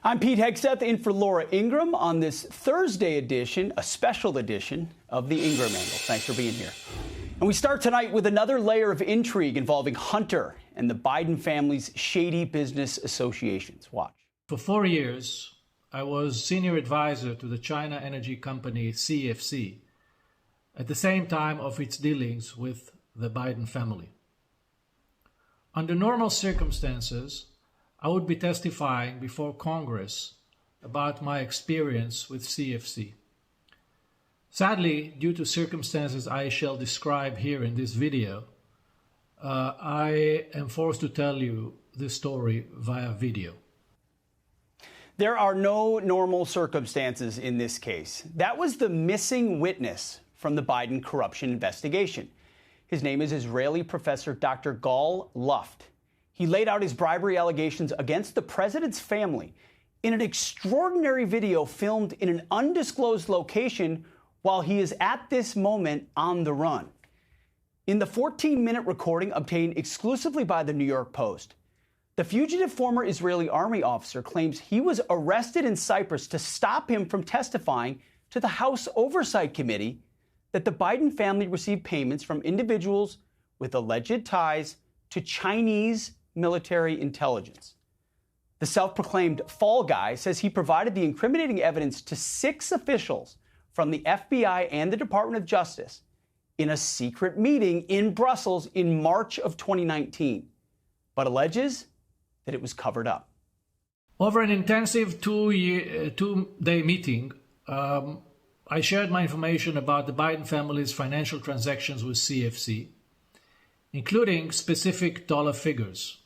I'm Pete Hegseth in for Laura Ingraham on this Thursday edition, a special edition of the Ingraham Angle. Thanks for being here. And we start tonight with another layer of intrigue involving Hunter and the Biden family's shady business associations. Watch. For 4 years, I was senior advisor to the China energy company CFC, at the same time of its dealings with the Biden family. Under normal circumstances, I would be testifying before Congress about my experience with CFC. Sadly, due to circumstances I shall describe here in this video, I am forced to tell you this story via video. There are no normal circumstances in this case. That was the missing witness from the Biden corruption investigation. His name is Israeli professor Dr. Gallup. He laid out his bribery allegations against the president's family in an extraordinary video filmed in an undisclosed location while he is at this moment on the run. In the 14-minute recording obtained exclusively by the New York Post, the fugitive former Israeli army officer claims he was arrested in Cyprus to stop him from testifying to the House Oversight Committee that the Biden family received payments from individuals with alleged ties to Chinese military intelligence. The self-proclaimed fall guy says he provided the incriminating evidence to 6 officials from the FBI and the Department of Justice in a secret meeting in Brussels in March of 2019, but alleges that it was covered up. Over an intensive two-day meeting, I shared my information about the Biden family's financial transactions with CFC, including specific dollar figures.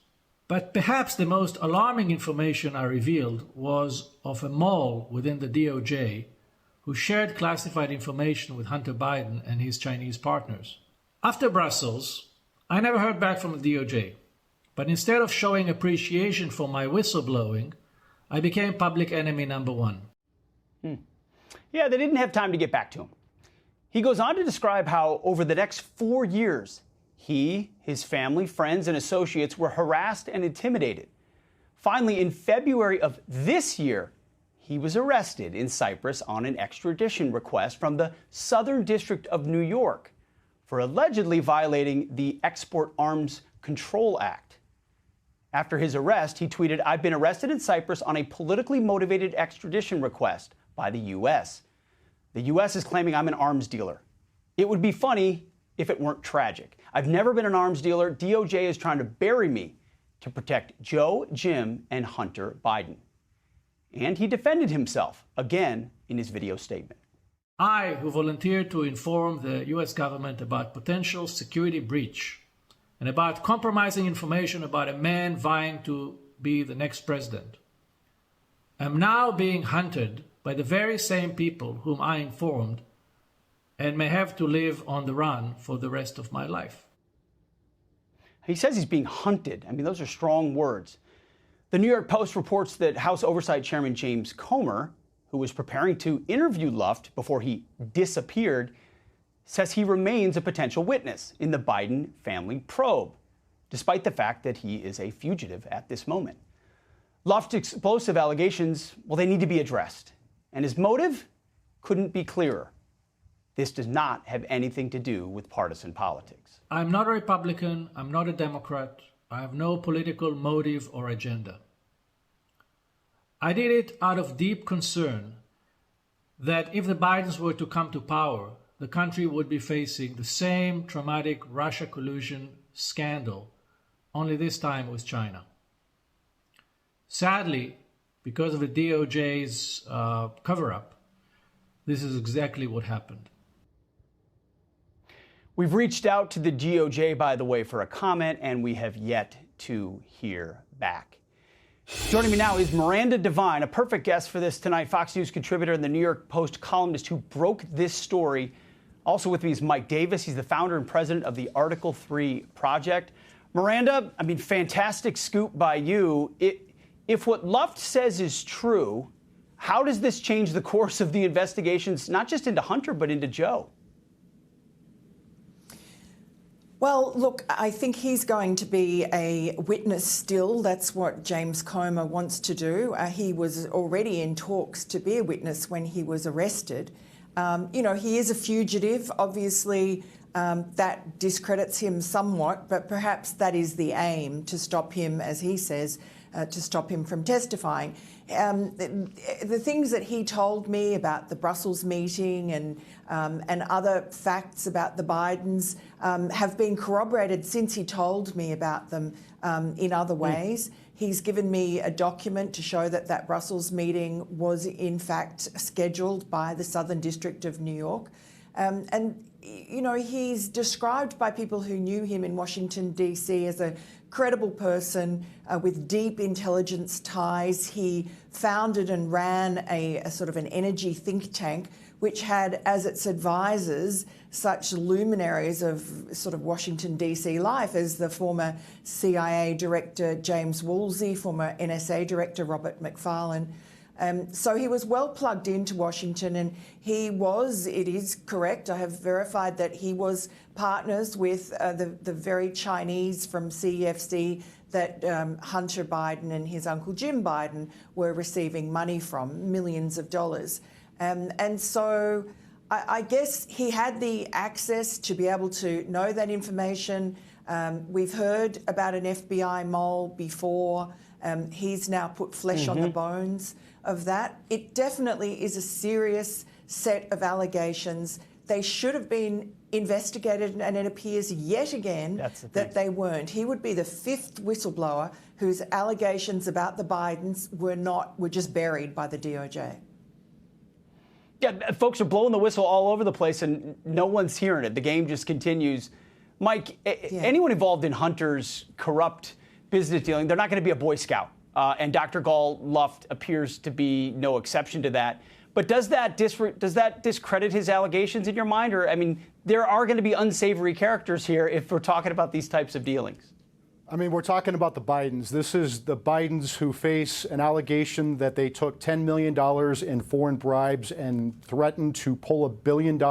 But perhaps the most alarming information I revealed was of a mole within the DOJ who shared classified information with Hunter Biden and his Chinese partners. After Brussels, I never heard back from the DOJ, but instead of showing appreciation for my whistleblowing, I became public enemy number 1. Yeah, they didn't have time to get back to him. He goes on to describe how over the next 4 years, he, his family, friends, and associates were harassed and intimidated. Finally, in February of this year, he was arrested in Cyprus on an extradition request from the Southern District of New York for allegedly violating the Export Arms Control Act. After his arrest, he tweeted, "I've been arrested in Cyprus on a politically motivated extradition request by the U.S. The U.S. is claiming I'm an arms dealer. It would be funny if it weren't tragic. I've never been an arms dealer. DOJ is trying to bury me to protect Joe, Jim, and Hunter Biden." And he defended himself again in his video statement. I, who volunteered to inform the U.S. government about potential security breach and about compromising information about a man vying to be the next president, am now being hunted by the very same people whom I informed and may have to live on the run for the rest of my life. He says he's being hunted. I mean, those are strong words. The New York Post reports that House Oversight Chairman James Comer, who was preparing to interview Luft before he disappeared, says he remains a potential witness in the Biden family probe, despite the fact that he is a fugitive at this moment. Luft's explosive allegations, well, they need to be addressed. And his motive couldn't be clearer. This does not have anything to do with partisan politics. I'm not a Republican. I'm not a Democrat. I have no political motive or agenda. I did it out of deep concern that if the Bidens were to come to power, the country would be facing the same traumatic Russia collusion scandal, only this time with China. Sadly, because of the DOJ's cover-up, this is exactly what happened. We've reached out to the DOJ, by the way, for a comment, and we have yet to hear back. Joining me now is Miranda Devine, a perfect guest for this tonight, Fox News contributor and the New York Post columnist who broke this story. Also with me is Mike Davis. He's the founder and president of the Article 3 Project. Miranda, I mean, fantastic scoop by you. If what Luft says is true, how does this change the course of the investigations, not just into Hunter, but into Joe? Well, look, I think he's going to be a witness still. That's what James Comer wants to do. He was already in talks to be a witness when he was arrested. He is a fugitive. Obviously, that discredits him somewhat, but perhaps that is the aim, to stop him, as he says, to stop him from testifying. The things that he told me about the Brussels meeting and other facts about the Bidens have been corroborated since he told me about them in other ways. He's given me a document to show that that Brussels meeting was in fact scheduled by the Southern District of New York. He's described by people who knew him in Washington, D.C. as a credible person with deep intelligence ties. He founded and ran a sort of an energy think tank, which had as its advisors such luminaries of sort of Washington, D.C. life as the former CIA Director James Woolsey, former NSA Director Robert McFarlane. So he was well plugged into Washington, and it is correct, I have verified that he was partners with the very Chinese from CEFC that Hunter Biden and his uncle Jim Biden were receiving money from, millions of dollars. And so I guess he had the access to be able to know that information. We've heard about an FBI mole before. He's now put flesh on the bones of that. It definitely is a serious set of allegations. They should have been investigated, and it appears yet again that they weren't. He would be the fifth whistleblower whose allegations about the Bidens were just buried by the DOJ. Yeah, folks are blowing the whistle all over the place, and no one's hearing it. The game just continues. Mike, anyone involved in Hunter's corrupt business dealing, they're not going to be a Boy Scout. And Dr. Gall-Luft appears to be no exception to that. But does that discredit his allegations in your mind? Or, I mean, there are going to be unsavory characters here if we're talking about these types of dealings. I mean, we're talking about the Bidens. This is the Bidens who face an allegation that they took $10 million in foreign bribes and threatened to pull $1 billion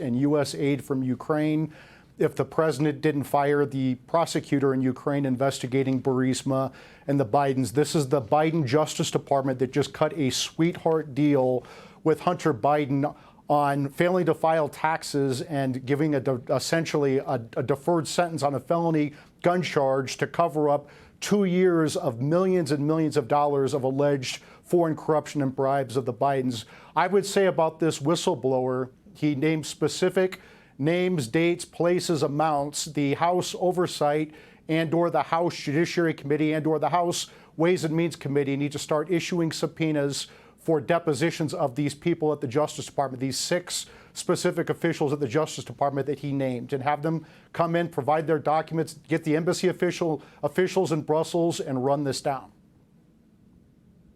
in U.S. aid from Ukraine if the president didn't fire the prosecutor in Ukraine investigating Burisma and the Bidens. This is the Biden Justice Department that just cut a sweetheart deal with Hunter Biden on failing to file taxes and giving essentially a deferred sentence on a felony gun charge to cover up 2 years of millions and millions of dollars of alleged foreign corruption and bribes of the Bidens. I would say about this whistleblower, he named specific names, dates, places, amounts. The House Oversight and/or the House Judiciary Committee and/or the House Ways and Means Committee need to start issuing subpoenas for depositions of these people at the Justice Department, these 6 specific officials at the Justice Department that he named, and have them come in, provide their documents, get the embassy officials in Brussels and run this down.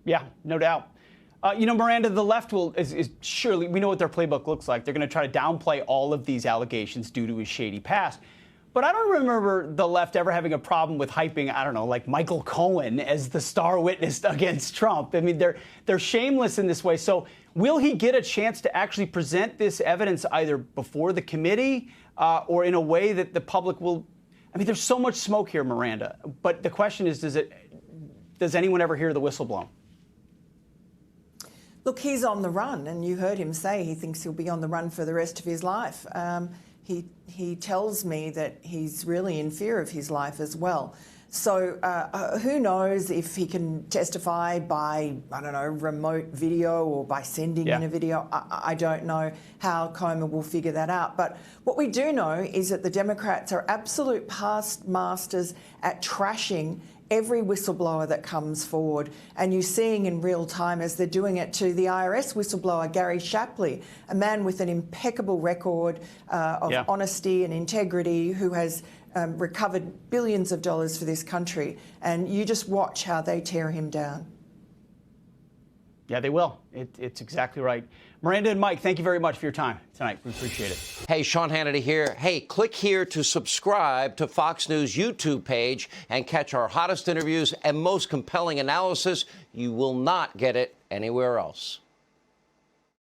Yeah, no doubt. Miranda, the left is surely, we know what their playbook looks like. They're going to try to downplay all of these allegations due to his shady past. But I don't remember the left ever having a problem with hyping, I don't know, like Michael Cohen as the star witness against Trump. I mean, they're shameless in this way. So will he get a chance to actually present this evidence either before the committee or in a way that the public will? I mean, there's so much smoke here, Miranda. But the question is, does anyone ever hear the whistle blown? Look, he's on the run, and you heard him say he thinks he'll be on the run for the rest of his life. He tells me that he's really in fear of his life as well. So who knows if he can testify by, I don't know, remote video or by sending in a video. I don't know how Comer will figure that out. But what we do know is that the Democrats are absolute past masters at trashing every whistleblower that comes forward. And you're seeing in real time as they're doing it to the IRS whistleblower, Gary Shapley, a man with an impeccable record of honesty and integrity who has recovered billions of dollars for this country. And you just watch how they tear him down. Yeah, they will. It's exactly right. Miranda and Mike, thank you very much for your time tonight. We appreciate it. Hey, Sean Hannity here. Hey, click here to subscribe to Fox News YouTube page and catch our hottest interviews and most compelling analysis. You will not get it anywhere else.